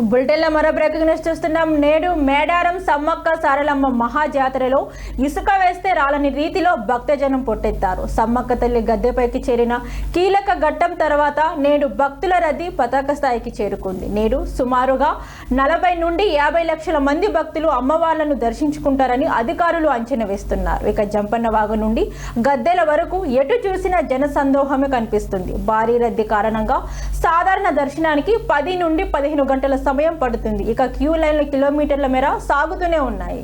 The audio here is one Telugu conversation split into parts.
బులెటిన్లో మరో బ్రేకింగ్ న్యూస్ చూస్తున్నాం. నేడు మేడారం సమ్మక్క సారలమ్మ మహాజాతరలో ఇసుక వేస్తే రాలని రీతిలో భక్తజనం పొట్టెత్తారు. సమ్మక్క తల్లి గద్దెపైకి చేరిన కీలక ఘట్టం తర్వాత నేడు భక్తుల రద్దీ పతాక స్థాయికి చేరుకుంది. నేడు సుమారుగా 40 నుండి 50 లక్షల మంది భక్తులు అమ్మవార్లను దర్శించుకుంటారని అధికారులు అంచనా వేస్తున్నారు. ఇక జంపన్న వాగు నుండి గద్దెల వరకు ఎటు చూసినా జన సందోహమే కనిపిస్తుంది. భారీ రద్దీ కారణంగా సాధారణ దర్శనానికి 10 నుండి 15 గంటల సమయం పడుతుంది. ఇక క్యూ లైన్లు కిలోమీటర్ల మేర సాగుతూనే ఉన్నాయి.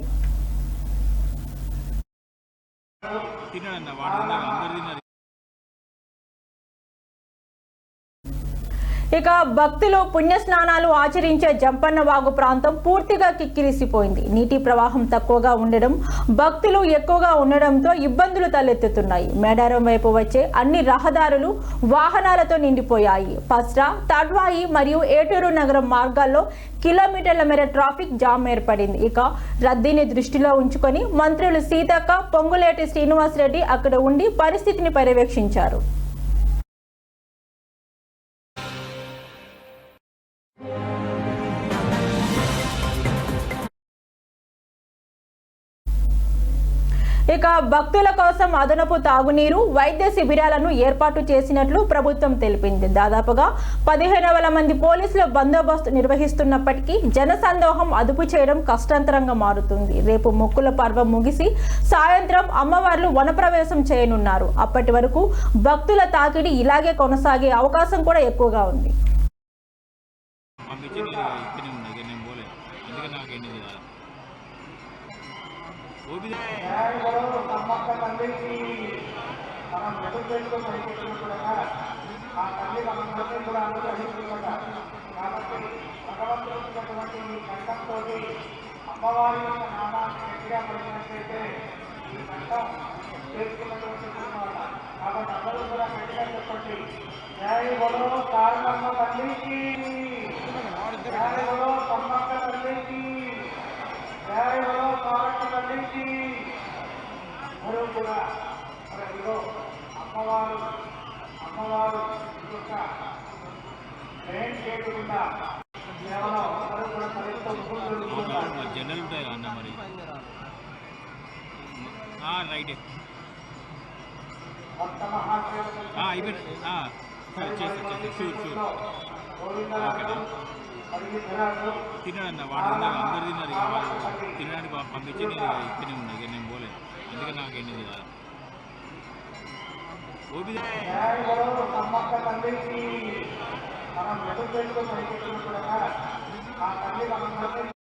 ఇక భక్తులు పుణ్యస్నానాలు ఆచరించే జంపన్న వాగు ప్రాంతం పూర్తిగా కిక్కిరిసిపోయింది. నీటి ప్రవాహం తక్కువగా ఉండడం, భక్తులు ఎక్కువగా ఉండడంతో ఇబ్బందులు తలెత్తుతున్నాయి. మేడారం వైపు వచ్చే అన్ని రహదారులు వాహనాలతో నిండిపోయాయి. పస్రా, తడ్వాయి మరియు ఏటూరు నగరం మార్గాల్లో కిలోమీటర్ల మేర ట్రాఫిక్ జామ్ ఏర్పడింది. ఇక రద్దీని దృష్టిలో ఉంచుకొని మంత్రులు సీతక్క, పొంగులేటి శ్రీనివాసరెడ్డి అక్కడ ఉండి పరిస్థితిని పర్యవేక్షించారు. ఇక భక్తుల కోసం అదనపు తాగునీరు, వైద్య శిబిరాలను ఏర్పాటు చేసినట్లు ప్రభుత్వం తెలిపింది. దాదాపుగా 15,000 మంది పోలీసుల బందోబస్తు నిర్వహిస్తున్నప్పటికీ జనసందోహం అదుపు చేయడం కష్టంతరంగా మారుతుంది. రేపు మొక్కుల పర్వం ముగిసి సాయంత్రం అమ్మవార్లు వనప్రవేశం చేయనున్నారు. అప్పటి వరకు భక్తుల తాకిడి ఇలాగే కొనసాగే అవకాశం కూడా ఎక్కువగా ఉంది. సమ్మక్క తల్లికి మనం ఎదుర్కొంటూ పనిచేస్తున్నట్టుగా ఆ తల్లి మనందరినీ కూడా అనుగ్రహిస్తున్నట. కాబట్టి భగవంతుడినటువంటి ఈ కంఠంతో అమ్మవారి యొక్క నామాన్ని గట్టిగా పలికినట్లయితే ఈ కంఠం చేసుకున్నటువంటి సినిమాల. కాబట్టి అందరూ కూడా గట్టిగా చెప్పండి, జై బలో సారలమ్మ తల్లికి, జై బలో సమ్మక్క తల్లికి, జై బలో సారక్క తల్లికి. అందరూ కూడా ఇదిగో అమ్మవారు యొక్క మెయిన్ గేట్ కింద కేవలం అందరూ కూడా జనరల్ ఉంటాయి అన్న మరి రైట్ భక్త మహాశయులు తినడన్న వాడు అందరు తిన్నారు. తినడానికి పంపించి నేను ఇక్కడనే ఉన్నాయి. నేను పోలేదు, ఎందుకంటే నాకు ఎన్ని సమ్మక్క తల్లికి మనం ఎదుర్కొంటూ పనిచేస్తున్నట్టుగా ఆ తల్లి